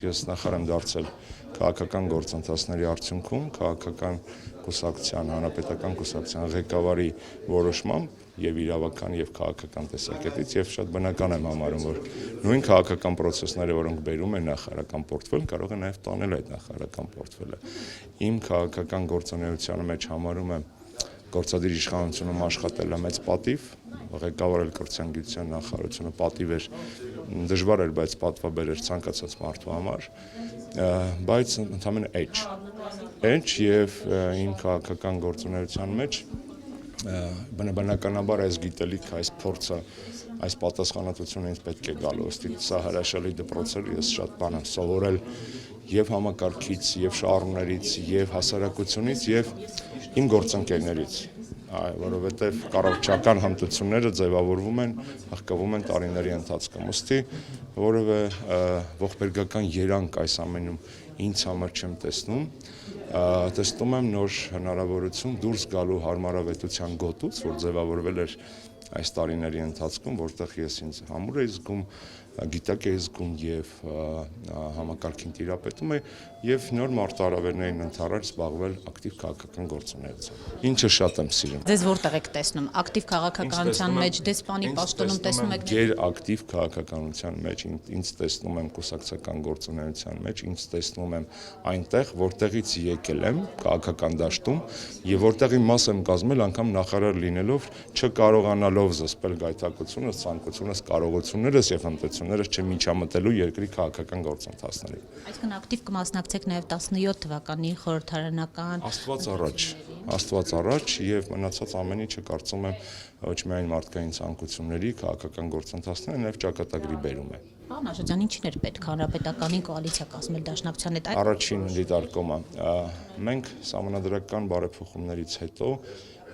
ես նախարար եմ դարձել քաղաքական գործընթացների արդյունքում, քաղաքական կուսակցության, հանրապետական կուսակցության ղեկավարի որոշմամբ եւ իրավական եւ քաղաքական տեսակետից եւ շատ բնական եմ համարում, որ նույն քաղաքական process-ները, որոնք բերում են նախարարական պորտֆել, կարող է նաեւ տանել այդ նախարարական պորտֆելը։ Իմ քաղաքական գործունեության մեջ համարում եմ գործադիր իշխանությունում աշխատելը մեծ պատիվ, ղեկավարել կրթության գիտության նախարարությունը պատիվ էր, դժվար էր, բայց պատվաբեր էր ցանկացած մարդու համար, բայց ընդամենը էջ եւ իմ քաղաքական գործունեության մեջ բնականաբար այս գիտելիք, այս փորձը, այս պատասխանատվությունը ինձ պետք է գալու, ըստ սա հրաշալի դպրոց էր, ես շատ բան եմ սովորել եւ համակարգից, եւ շահառուներից, եւ հասարակությունից, եւ իմ գործընկերներից, որովհետեւ կառավարչական հմտությունները ձևավորվում են, հղկվում են տարիների ընթացքում, ուստի որևէ ողբերգական երանգ այս ամենում ինձ համար չեմ տեսնում, տեսնում եմ նոր հնարավորություն դուրս գալու հարմարավետության գոտուց, որ ձևավորվել էր այս տարիների ընթացքում, որտեղ ես ինձ համուր էի զգում, գիտակ էի զգում եւ համակարգին տիրապետում է եւ նոր մարտահրավերներին ընդառաջ զբաղվել ակտիվ քաղաքական գործունեությամբ։ Ինչը շատ եմ սիրում։ Ձեզ որտեղ եք տեսնում, ակտիվ քաղաքականության մեջ, դեսպանի պաշտոնում տեսնում եք։ Գեր ակտիվ քաղաքականության մեջ, ինձ տեսնում եմ կուսակցական գործունեության մեջ, ինձ տեսնում եմ այնտեղ, որտեղից եկել եմ քաղաքական դաշտում եւ որտեղի մաս եմ կազմել անգամ նախարար լինելով, չկարողանալով զսպել գայթակղությունս, ցանկությունս, կարողություններս եւ հմտություններս չմիջամտելու երկրի քաղաքական գործընթացներին։ Այսինքն ակտիվ կմասնակցեք նաեւ 17 թվականի խորհրդարանական Աստված առաջ եւ մնացած ամեն ինչը կարծում եմ ոչ միայն մարդկային ցանկությունների, քաղաքական գործընթացների, նաեւ ճակատագրի բերում է։ Պարոն Աշոտյան, ինչին էր պետք հանրապետականին կոալիցիա կազմել դաշնակցության հետ։ Առաջին դիտարկումը մենք սահմանադրական բարեփոխումներից հետո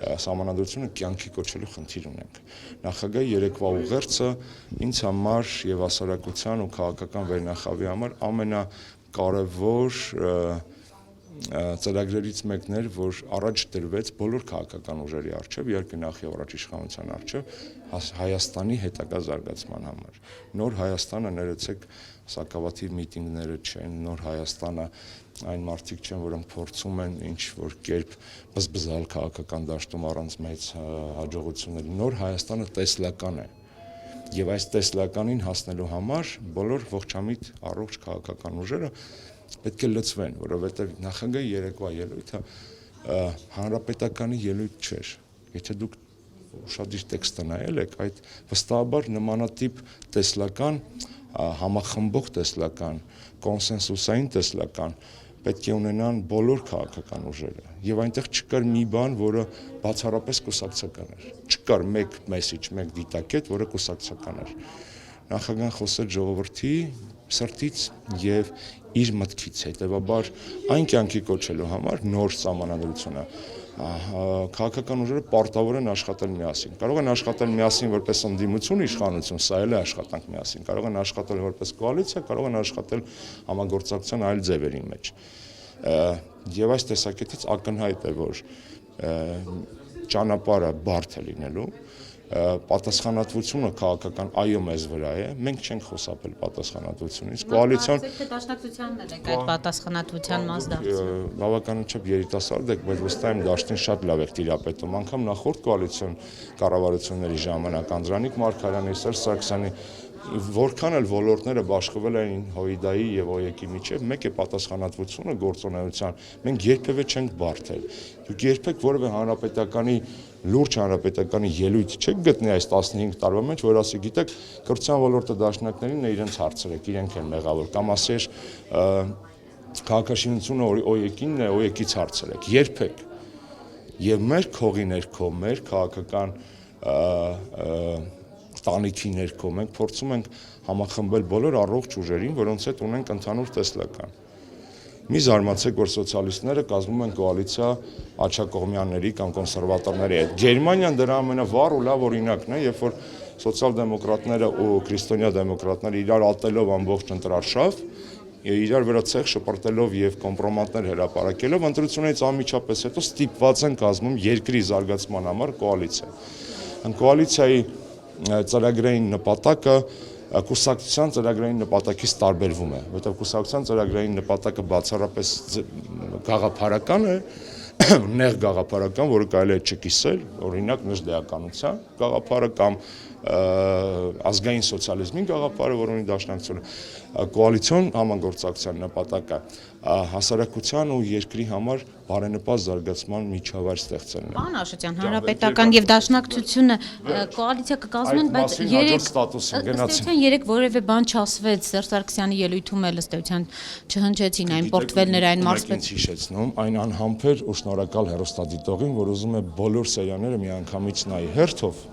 սահմանադրությունը կյանքի կոչելու խնդիր ունենք։ Նախագահի երեկվա ուղերձը ինձ համար եւ հասարակության ու քաղաքական վերնախավի համար ամենակարևոր ծրագրերից մեկն էր, որ առաջ դրվեց բոլոր քաղաքական ուժերի առջև, իհարկե նախ եւ առաջ իշխանության առջև Հայաստանի հետագա զարգացման համար։ Նոր Հայաստանը ներեցեք սակավաթիվ միտինգները չեն, նոր Հայաստանը այն մարդիկ չեն, որոնք փորձում են ինչ որ կերպ բզբզալ քաղաքական դաշտում առանց մեծ հաջողությունների։ Նոր Հայաստանը տեսլական է։ Եվ այս տեսլականին հասնելու համար բոլոր ողջամիտ առողջ քաղաքական ուժերը պետք է լծվեն, որովհետև նախագահի երեկվա ելույթը հանրապետականի ելույթ չէր։ Եթե դուք ուշադիր տեքստը նայել եք, այդ վստահաբար նմանատիպ տեսլական, համախմբող տեսլական, կոնսենսուսային տեսլական պետք է ունենան բոլոր քաղաքական ուժերը։ Եվ այնտեղ չկար մի բան, որը բացառապես կուսակցական էր։ Չկար մեկ մեսիջ, մեկ դիտակետ, որը կուսակցական էր։ Նախագահան խոսել ժողովրդի սրտից եւ իր մտքից, հետեւաբար այն կյանքի կոչելու համար նոր սահմանադրությունը քաղաքական ուժերը պարտավոր են աշխատել միասին։ Կարող են աշխատել միասին որպես ընդդիմություն, իշխանություն, սա էլ է աշխատանք միասին։ Կարող են աշխատել որպես կոալիցիա, կարող են աշխատել համագործակցության այլ ձևերի մեջ։ Եվ այս տեսակետից ակնհայտ է, որ ճանապարհը բարդ է լինելու, պատասխանատվությունը քաղաքական այո մեզ վրա է, մենք չենք խոսապել պատասխանատվությունից, կոալիցիան դաշնակցությանն եք այդ պատասխանատվության մաս դարձել։ Բավականաչափ երիտասարդ եք, բայց վստահ եմ դաշտին շատ լավ եք տիրապետում, անգամ նախորդ կոալիցիոն կառավարությունների ժամանակ Անդրանիկ Մարգարյանի, Սերժ Սարգսյանի որքան էլ ոլորտները բաշխվել էին ՀՅԴ-ի եւ ՕԵԿ-ի միջեւ, մեկ է պատասխանատվությունը գործունեության, մենք երբևէ չենք բարթել։ Դուք երբեք որևէ հանրապետականի լուրջ հանրապետականի ելույթ չեք գտնի այս 15 տարվա մեջ, որ ասի, գիտեք, կրթության ոլորտը դաշնակներին է իրենց հարցրեք, իրենք են մեղավոր, կամ ասեր քաղաքաշինությունը ՕԵԿ-ինն է, ՕԵԿ-ից հարցրեք, երբեք։ Եվ մեր քողի ներքո, մեր քաղաքական տանիքի ներքո մենք փորձում ենք համախմբել բոլոր առողջ ուժերին, որոնց հետ ունենք ընդհանուր տեսլական։ Մի զարմացեք, որ սոցիալիստները կազմում են կոալիցիա աջակողմյանների կամ կոնսերվատորների հետ։ Գերմանիան դրա ամենավառ ու լավ օրինակն է, երբ որ սոցիալ-դեմոկրատները ու քրիստոնյա դեմոկրատները իրար ատելով ամբողջ ընտրարշավ, իրար վրա ցեխ շպրտելով եւ կոմպրոմատներ հրապարակելով ընտրությունից անմիջապես հետո ստիպված են կազմում երկրի զարգացման համար կոալիցիա։ Կոալիցիայի ծրագրային նպատակը կուսակցության ծրագրային նպատակից տարբերվում է, որովհետև կուսակցության ծրագրային նպատակը բացառապես գաղափարական է, նեղ գաղափարական, որը կարելի է չկիսել, օրինակ նժդեականության գաղափարը կամ ազգային սոցիալիզմի գաղափարը, որ ունի Դաշնակցությունը, կոալիցիոն համագործակցության նպատակը հասարակության ու երկրի համար բարենպաստ զարգացման միջավայր ստեղծելն է։ Պարոն Աշոտյան, Հանրապետական եւ Դաշնակցությունը կոալիցիա կկազմեն, բայց երեք որևէ բան չասվեց, Սերժ Սարգսյանի ելույթում էլ ըստ էության չհնչեցին այն պորտֆելները, այն մարզվեց։ Հիշեցնում այն անհամբեր ու շնորհակալ հեռուստադիտողին, որ ուզում է բոլոր սերիալները միանգամից նայի հերթով